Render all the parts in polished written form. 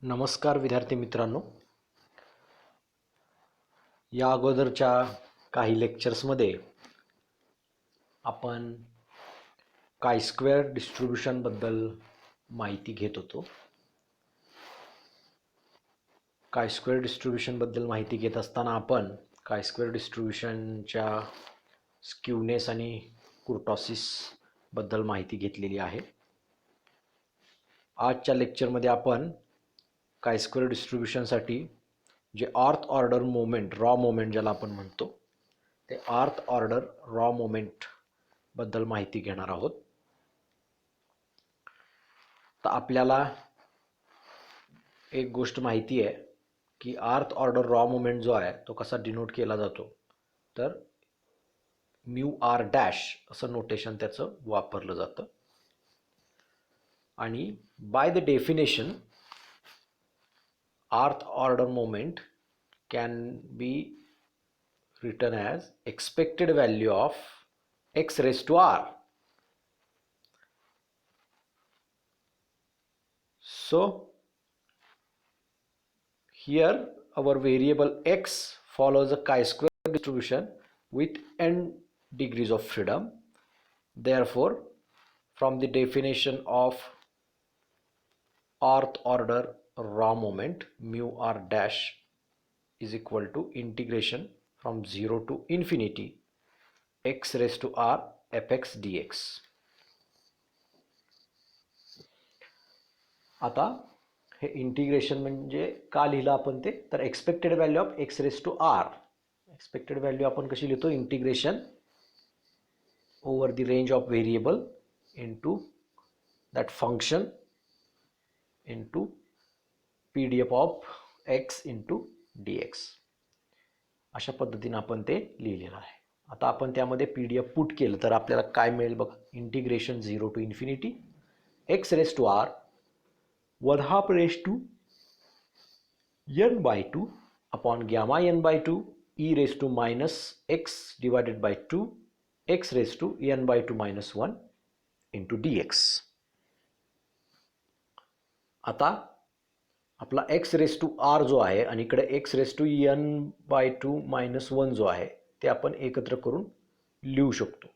नमस्कार विद्यार्थी मित्रांनो. या अगोदरच्या काही लेक्चर्समध्ये आपण काय स्क्वेअर डिस्ट्रीब्यूशन बद्दल माहिती घेत होतो. काय स्क्वेअर डिस्ट्रीब्यूशन बद्दल माहिती घेत असताना आपण काय स्क्वेअर डिस्ट्रीब्यूशनच्या स्क्यूनेस आणि कुर्टॉसिस बद्दल माहिती घेतलेली आहे. आजच्या लेक्चरमध्ये आपण काय स्क्वेअर डिस्ट्रीब्यूशनसाठी जे अर्थ ऑर्डर मोमेंट, रॉ मोमेंट ज्याला आपण म्हणतो, ते अर्थ ऑर्डर रॉ मोमेंट बद्दल माहिती घेणार आहोत. तर आपल्याला एक गोष्ट माहिती आहे की अर्थ ऑर्डर रॉ मोमेंट जो आहे तो कसा डिनोट केला जातो, तर म्यू आर डॅश असं नोटेशन त्याचं वापरलं जातं. आणि by the definition earth order moment can be written as expected value of x raised to r. So here our variable x follows a chi-square distribution with n degrees of freedom. Therefore, from the definition of earth order raw moment, mu r dash is equal to integration from 0 to infinity x raised to r fx dx. आता हे integration म्हणजे का लिहिलं आपण ते, तर expected value of x raised to r. Expected value आपण कशी लिहितो, integration over the range of variable into that function into pdf of x into dx. अशा पद्धतीने आपण ते लिहिलेलं आहे. आता आपण त्यामध्ये pdf पुट केलं तर आपल्याला काय मिळेल बघा, integration 0 to infinity x raise to r 1/2 raise to n by 2 upon gamma n by 2 e raise to minus x divided by 2 x raise to n by 2 minus 1 into dx. आता आपला x raise to r जो आहे आणि इकडे x raise to n by 2 minus 1 जो आहे ते आपण एकत्र करून लिहू शकतो.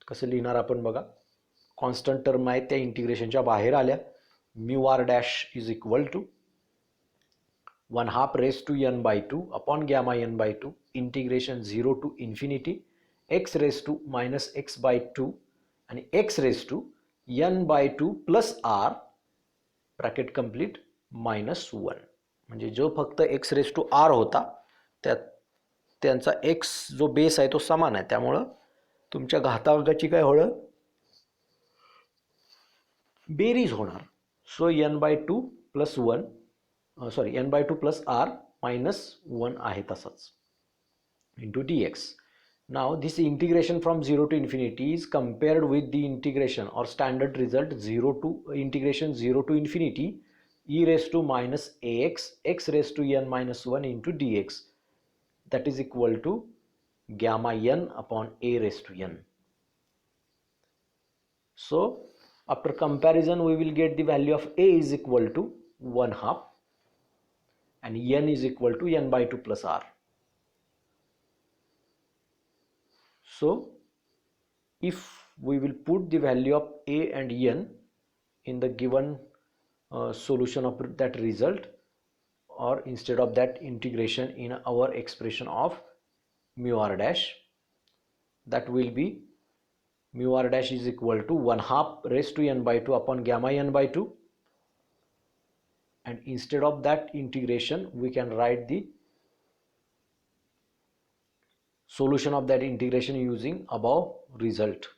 कसं लिहिणार आपण बघा, कॉन्स्टंट टर्म आहे त्या इंटिग्रेशनच्या बाहेर आल्या. Mu r dash is equal to 1/2 raise to n by 2 upon gamma n by 2 integration 0 to infinity x raise to minus x by 2 आणि x raise to n by 2 plus r bracket complete -1. म्हणजे जो फक्त x raise to r होता त्यांचा x जो base आहे तो समान आहे, त्यामुळं तुमच्या घातांकाची काय होणार, बेरीज होणार. So n by 2 plus 1 n by 2 plus r -1 आहे तसंच into dx. Now this integration from 0 to infinity is compared with the integration or standard result 0 to integration 0 to infinity e raised to minus ax x raised to n minus 1 into dx, that is equal to gamma n upon a raised to n. So after comparison we will get the value of a is equal to 1/2 and n is equal to n by 2 plus r. So if we will put the value of a and n in the given solution of that result, or instead of that integration in our expression of mu r dash, that will be mu r dash is equal to 1/2 raised to n by 2 upon gamma n by 2, and instead of that integration we can write the solution of that integration using above result.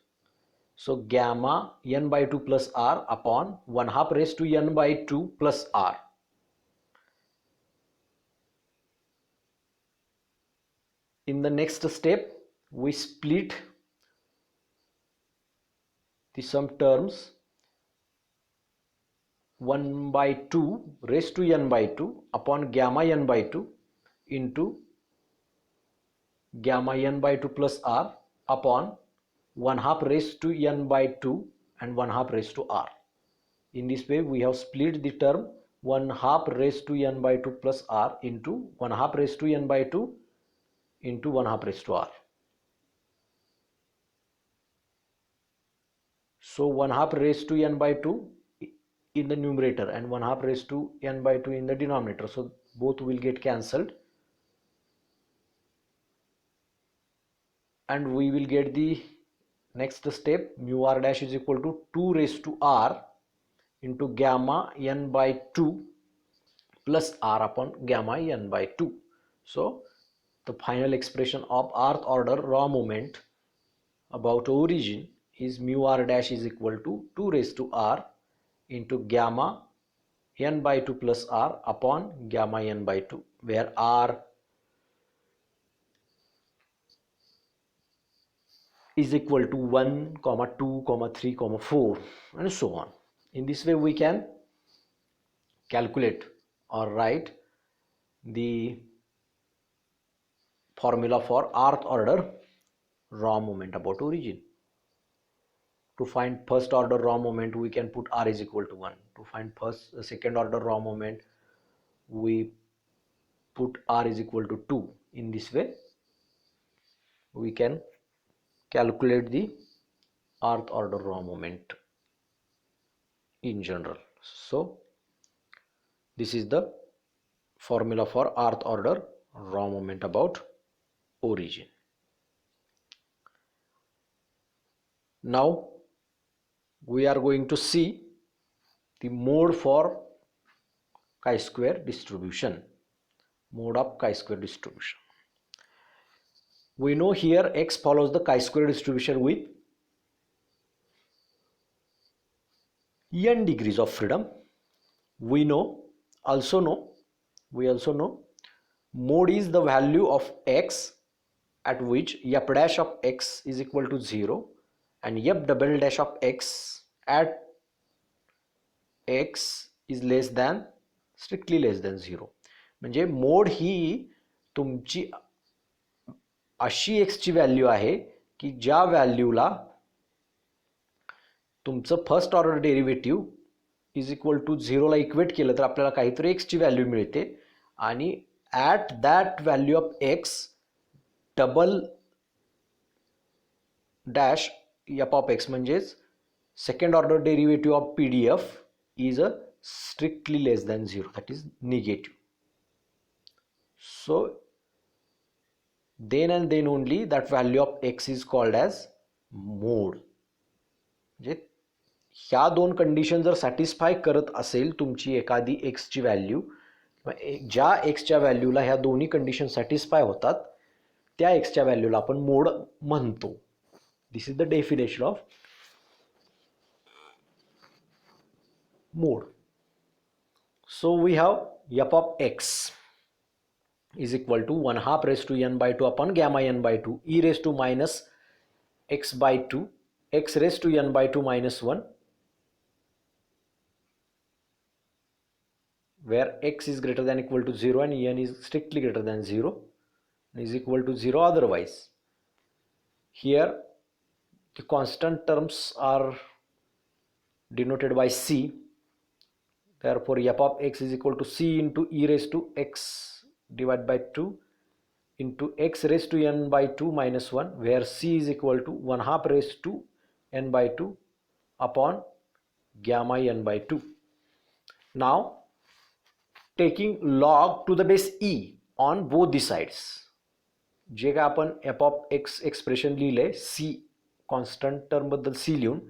So gamma n by 2 plus r upon 1/2 raised to n by 2 plus r. In the next step we split the sum terms 1 by 2 raised to n by 2 upon gamma n by 2 into gamma n by 2 plus r upon 1/2 raised to n by 2 and 1/2 raised to r. In this way we have split the term 1/2 raised to n by 2 plus r into 1/2 raised to n by 2 into 1/2 raised to r. So 1/2 raised to n by 2 in the numerator and 1/2 raised to n by 2 in the denominator. So both will get cancelled and we will get the next step, mu r dash is equal to 2 raised to r into gamma n by 2 plus r upon gamma n by 2. So the final expression of earth order raw moment about origin is mu r dash is equal to 2 raised to r into gamma n by 2 plus r upon gamma n by 2, where r is equal to 1, 2, 3, 4 and so on. In this way we can calculate or write the formula for earth order raw moment about origin. To find first order raw moment we can put r is equal to 1. To find second order raw moment we put r is equal to 2. In this way we can calculate the earth order raw moment in general. So this is the formula for earth order raw moment about origin. Now we are going to see the mode for chi-square distribution, mode of chi-square distribution. We know here x follows the chi-square distribution with n degrees of freedom. We also know mode is the value of x at which f dash of x is equal to 0 and f double dash of x at x is less than strictly less than 0. म्हणजे mode ही तुमची अशी x ची value आहे की ज्या व्हॅल्यूला तुमचं first order derivative is equal to 0 ला इक्वेट केलं तर आपल्याला काहीतरी x ची व्हॅल्यू मिळते आणि at that value of x double dash f of x म्हणजेच second order derivative of PDF is a strictly less than 0, that is negative. So then and then only that value of x is called as mode. म्हणजे ह्या दोन condition जर satisfy करत असेल तुमची एखादी x ची व्हॅल्यू, ज्या x च्या व्हॅल्यूला ह्या दोन्ही कंडिशन सॅटिस्फाय होतात त्या x च्या व्हॅल्यूला आपण मोड म्हणतो. This is the definition of mode. So we have f of x is equal to 1/2 raised to n by 2 upon gamma n by 2 e raised to minus x by 2 x raised to n by 2 minus 1, where x is greater than equal to 0 and n is strictly greater than 0 and is equal to 0 otherwise. Here the constant terms are denoted by c. Therefore f of x is equal to c into e raised to x divided by 2 into x raised to n by 2 minus 1, where c is equal to 1/2 raised to n by 2 upon gamma n by 2. Now taking log to the base e on both the sides, जे काय आपण f of x expression लिहिलंय c constant term बद्दल c लिहून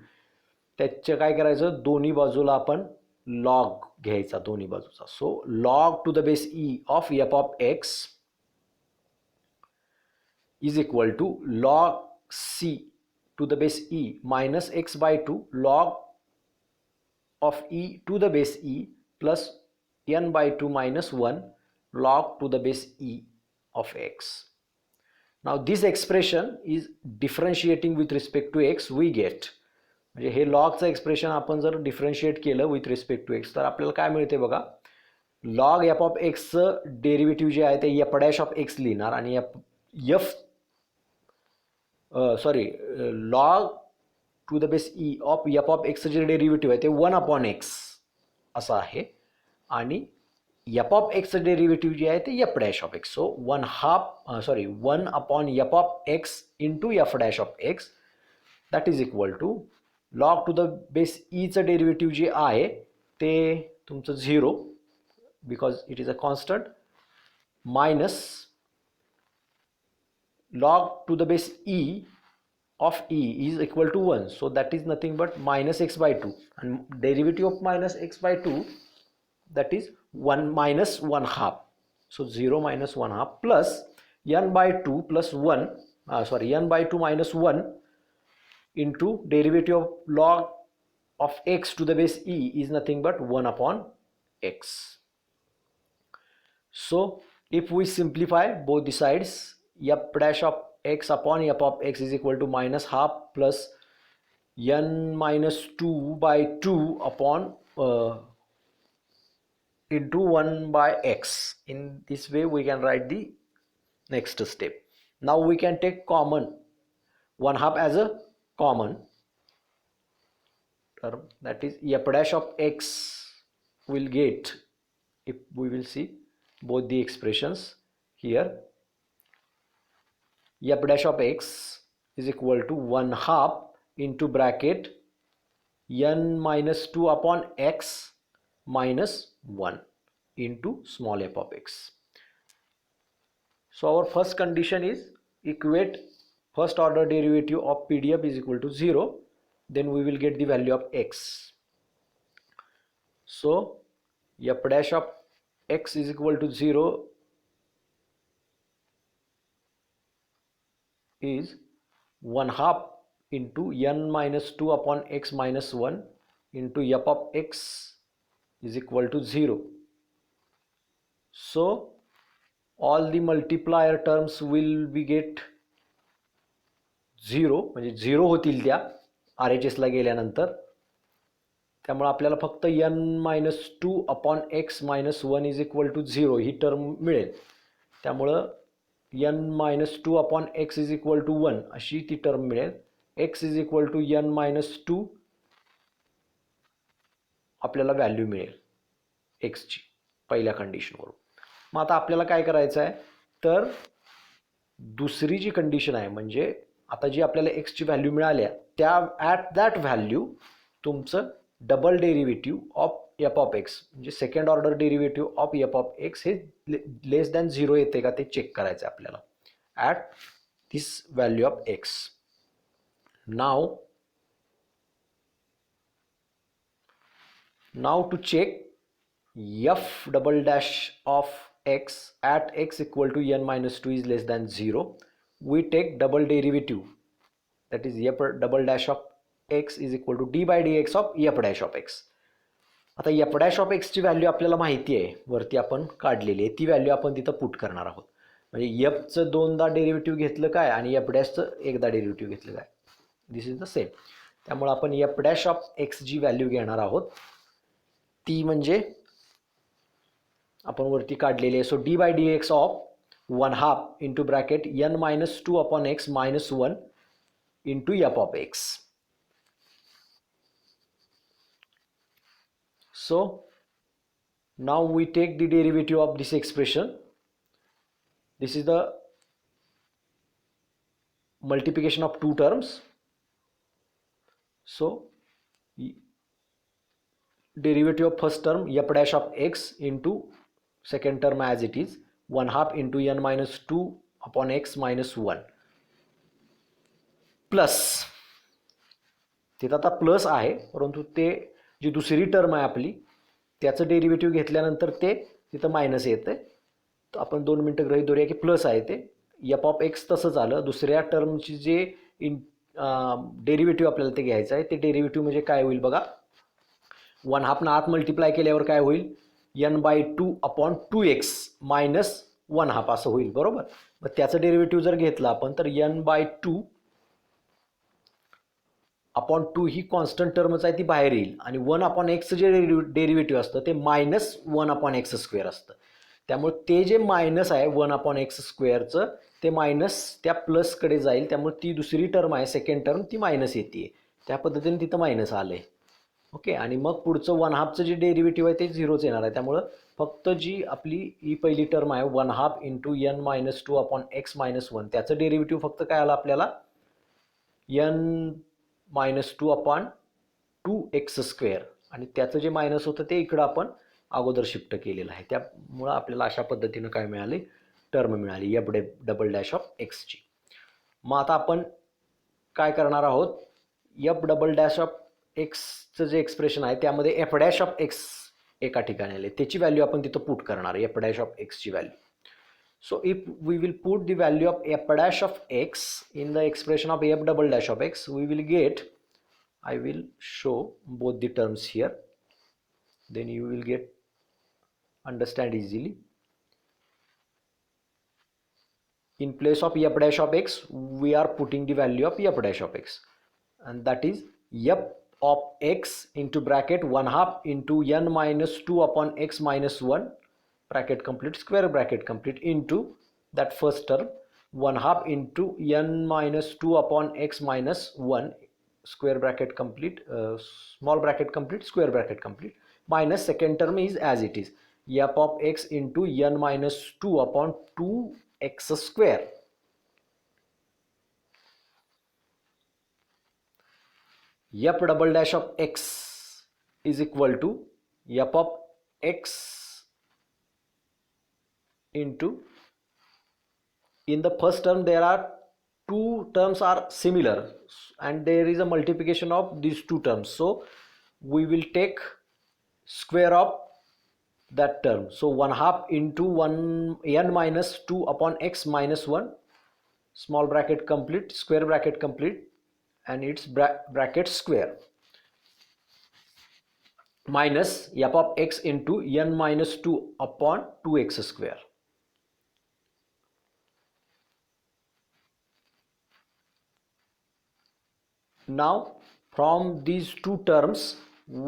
त्याचे काय करायचं दोन्ही बाजूला आपण लॉग घ्यायचा दोन्ही बाजूचा. So log to the base e of f of x is equal to log c to the base e minus x by 2 log of e to the base e plus n by 2 minus 1 log to the base e of x. Now this expression is differentiating with respect to x we get. म्हणजे हे लॉगचं expression आपण जर differentiate केलं with respect to x तर आपल्याला काय मिळते बघा, log f of एक्सचं डेरिव्हेटिव्ह जे आहे ते एफ डॅश ऑफ एक्स लिहिणार आणि log to the base e of f of एक्सचं जे डेरिव्हेटिव्ह आहे ते 1 अपॉन एक्स असं आहे आणि एफ ऑफ एक्सचं डेरिव्हेटिव्ह जे आहे ते f dash of x. So 1 upon f of x into f dash of x that is equal to log to the base ईचं डेरिव्हेटिव्ह जे आहे ते तुमचं 0 because it is a constant minus log to the base e of e is equal to 1, so that is nothing but minus x by 2, and derivative of minus x by 2 that is 1 minus 1 half. So 0 minus 1 half plus n by 2 plus 1 n by 2 minus 1 into derivative of log of x to the base e is nothing but 1 upon x. So if we simplify both the sides, f dash of x upon f of x is equal to minus half plus n minus 2 by 2 upon into 1 by x. In this way we can write the next step. Now we can take common 1 half as a common term, that is f dash of x will get, if we will see both the expressions here, f dash of x is equal to 1 half into bracket n minus 2 upon x minus 1 into small f of x. So our first condition is equate first order derivative of PDF is equal to 0, then we will get the value of x. So f dash of x is equal to 0 is 1 half into n minus 2 upon x minus 1 into f of x is equal to 0. So all the multiplier terms will be get 0, म्हणजे 0 होतील त्या RHS ला गेल्यानंतर. त्यामुळे आपल्याला फक्त n minus 2 upon x minus 1 is equal to 0 he term मिळेल. त्यामुळं n minus 2 upon x is equal to 1 अशी ती टर्म मिळेल. x is equal to n minus 2 आपल्याला व्हॅल्यू मिळेल x ची पहिल्या कंडिशनवरून. मग आता आपल्याला काय करायचं आहे, तर दुसरी जी कंडिशन आहे म्हणजे आता जी आपल्याला x ची व्हॅल्यू मिळाल्या त्या ॲट दॅट व्हॅल्यू तुमचं double derivative of f of x म्हणजे second order derivative of f of x हे लेस दॅन 0 येते का ते चेक करायचं आहे आपल्याला at this value of x. Now to check f double dash of x at x equal to n minus 2 is less than 0, we take double derivative, that is f double dash of x is equal to d by dx of f dash of x. आता f dash of x ची value आपल्याला माहिती आहे, वरती आपण काढलेली आहे, ती व्हॅल्यू आपण तिथं पुट करणार आहोत. म्हणजे f चं दोनदा डेरिव्हेटिव्ह घेतलं काय आणि f डॅशचं एकदा डेरिव्हेटिव्ह घेतलं काय, दिस इज द सेम. त्यामुळे आपण f dash of x जी व्हॅल्यू घेणार आहोत ती म्हणजे आपण वरती काढलेली आहे. So d by d x of 1 half into bracket n minus 2 upon x minus 1 into f of x. So now we take the derivative of this expression. This is the multiplication of two terms. So derivative of first term f dash of x into second term as it is 1 half into n minus 2 upon x minus 1 plus, तिथं आता plus आहे परंतु ते जी दुसरी term आहे आपली त्याचं derivative घेतल्यानंतर ते तिथं मायनस येतं. तर आपण 2 मिनटं गृहीत धरूया की प्लस आहे ते एफ ऑफ एक्स तसंच आलं. दुसऱ्या टर्मची जे डेरिव्हेटिव्ह आपल्याला ते घ्यायचं आहे ते डेरिव्हेटिव्ह म्हणजे काय होईल बघा, 1 हाफनं आत मल्टिप्लाय केल्यावर काय होईल n by 2 upon 2x minus 1 half असं होईल बरोबर. मग त्याचं डेरिव्हेटिव्ह जर घेतलं आपण तर n by 2 upon 2 he constant टर्मच आहे ती बाहेर येईल आणि 1 upon x जे डेरिव्हेटिव्ह असतं ते मायनस 1 upon x स्क्वेअर असतं. त्यामुळे ते जे मायनस आहे 1 upon x स्क्वेअरचं ते मायनस त्या प्लसकडे जाईल. त्यामुळे ती दुसरी टर्म आहे सेकंड टर्म ती मायनस येते. त्या पद्धतीने तिथं मायनस आलं आहे. ओके. आणि मग पुढचं 1/2चं जे डेरिव्हेटिव्ह आहे ते 0च येणार आहे. त्यामुळं फक्त जी आपली ही पहिली टर्म आहे 1/2 into n minus 2 upon x minus 1 त्याचं डेरिव्हेटिव्ह फक्त काय आलं आपल्याला n minus 2 upon 2x square, आणि त्याचं जे मायनस होतं ते इकडं आपण अगोदर शिफ्ट केलेलं आहे. त्यामुळं आपल्याला अशा पद्धतीनं काय मिळाले, टर्म मिळाली एफ डबल डॅश ऑफ एक्सची. मग आता आपण काय करणार आहोत, एफ डबल डॅश ऑफ एक्सचं जे एक्सप्रेशन आहे त्यामध्ये एफ डॅश ऑफ एक्स एका ठिकाणी आले, त्याची व्हॅल्यू आपण तिथं पुट करणार एफ डॅश ऑफ एक्सची value. So if we will put the value of f dash of x in the expression of f double dash of x, we will get, I will show both the terms here, then you will get understand easily. In place of f dash of x, we are putting the value of f dash of x, and that is f of x into bracket 1/2 into n minus 2 upon x minus 1 bracket complete square bracket complete into that first term 1/2 into n minus 2 upon x minus 1 square bracket complete small bracket complete square bracket complete minus second term is as it is f of x into n minus 2 upon 2x square. F double dash of x is equal to f of x into, in the first term there are two terms are similar and there is a multiplication of these two terms, so we will take square of that term. So 1/2 into 1 n minus 2 upon x minus 1 small bracket complete square bracket complete and its bracket square minus f of x into n minus 2 upon 2x square. Now from these two terms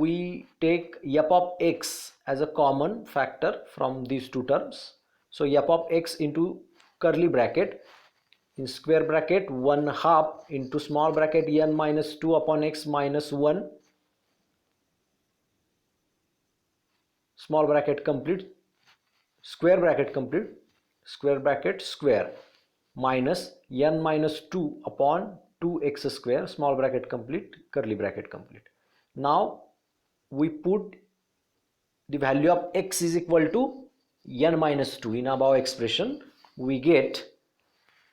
we take f of x as a common factor from these two terms. So f of x into curly bracket in square bracket 1/2 into small bracket n minus 2 upon x minus 1 small bracket complete square bracket complete square bracket square minus n minus 2 upon 2x square small bracket complete curly bracket complete. Now we put the value of x is equal to n minus 2 in above expression. We get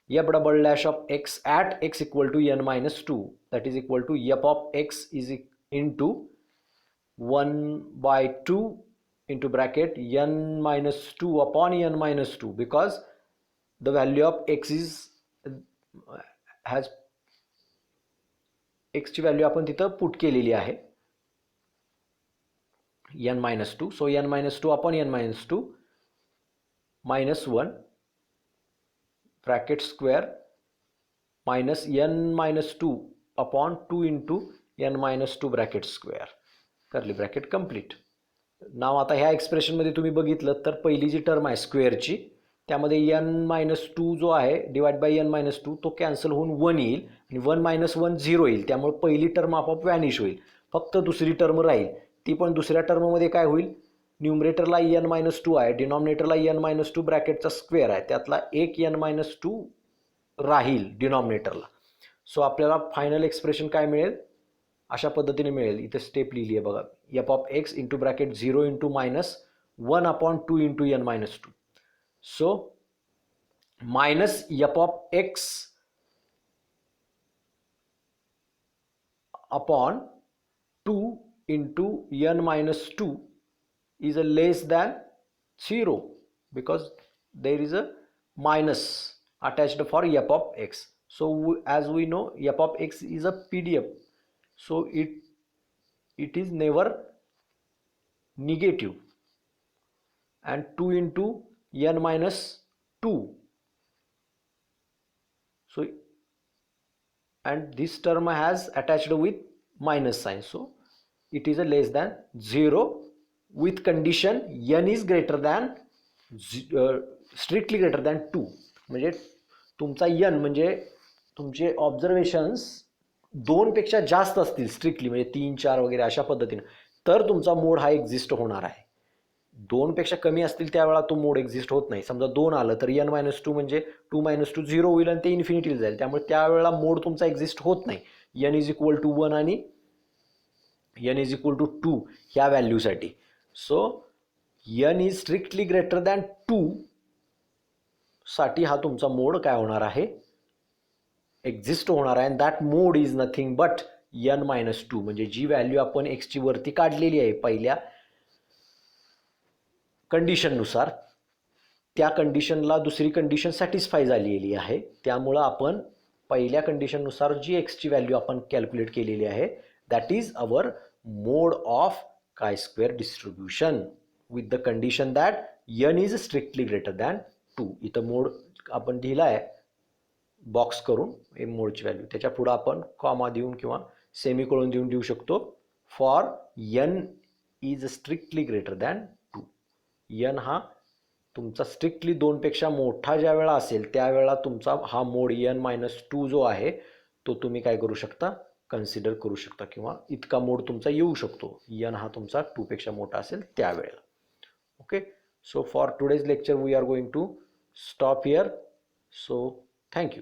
f double dash of x at x equal to n minus 2, that is equal to f of x is into 1/2 into bracket n minus 2 upon n minus 2, because the value of x is has x ची value आपण तिथं put केलेली आहे n minus 2, so n minus 2 upon n minus 2 minus 1 bracket square minus n minus 2 upon 2 into n minus 2 bracket square curly bracket complete. नाव आता ह्या एक्सप्रेशनमध्ये तुम्ही बघितलं तर पहिली जी टर्म आहे स्क्वेअरची त्यामध्ये n मायनस 2 जो आहे डिवाइड बाय n मायनस 2 तो कॅन्सल होऊन 1 येईल आणि 1 मायनस 1 0 येईल, त्यामुळे पहिली टर्म आपोआप व्हॅनिश होईल. फक्त दुसरी टर्म राहील, ती पण दुसऱ्या टर्ममध्ये काय होईल, न्यूमरेटरला n मायनस 2 आहे, डिनॉमिनेटरला n मायनस 2 ब्रॅकेटचा स्क्वेअर आहे, त्यातला एक n मायनस 2 राहील डिनॉमिनेटरला. सो आपल्याला फायनल एक्सप्रेशन काय मिळेल, अशा पद्धतीने मिळेल. इथे स्टेप लिहिली आहे बघा, f of x into bracket 0 into minus 1 upon 2 into n minus 2. So minus f of x upon 2 into n minus 2 is a less than 0 because there is a minus attached for f of x. So as we know f of x is a PDF, so it is never negative, and 2 into n minus 2, so and this term has attached with minus sign, so it is a less than 0 with condition n is greater than strictly greater than 2. म्हणजे तुमचा n म्हणजे तुमचे observations 2 पेक्षा जास्त असतील strictly, म्हणजे 3 4 वगैरे अशा पद्धतीनं, तर तुमचा मोड हा एक्झिस्ट होणार आहे. 2 पेक्षा कमी असतील त्यावेळा तो मोड एक्झिस्ट होत नाही. समजा 2 आलं तर n-2 म्हणजे 2 - 2 0 होईल आणि ते इन्फिनिटीला जाईल, त्यामुळे त्यावेळेला मोड तुमचा एक्झिस्ट होत नाही. n = 1 आणि n = 2 ह्या व्हॅल्यूसाठी. सो n is strictly greater than 2 साठी हा तुमचा मोड काय होणार आहे, एक्झिस्ट होणार आहे. And that mode is nothing but n-2, म्हणजे जी व्हॅल्यू आपण एक्सची वरती काढलेली आहे पहिल्या कंडिशननुसार, त्या कंडिशनला दुसरी कंडिशन सॅटिस्फाय झालेली आहे. त्यामुळं आपण पहिल्या कंडिशननुसार जी एक्सची व्हॅल्यू आपण कॅल्क्युलेट केलेली आहे, that is our mode of chi square distribution with the condition that n is strictly greater than 2. इथं मोड आपण लिहिला आहे बॉक्स करून मोडची व्हॅल्यू, त्याच्या पुढं आपण कॉमा देऊन किंवा सेमिकोलॉन देऊ शकतो. For n is strictly greater than 2. n हा तुमचा स्ट्रिक्टली 2 पेक्षा मोठा ज्या वेळा असेल त्यावेळा तुमचा हा मोड n-2 जो आहे तो तुम्ही काय करू शकता, कन्सिडर करू शकता, किंवा इतका मोड तुमचा येऊ शकतो n हा तुमचा 2 पेक्षा मोठा असेल त्यावेळेला. Okay, so for today's lecture we are going to stop here. So thank you.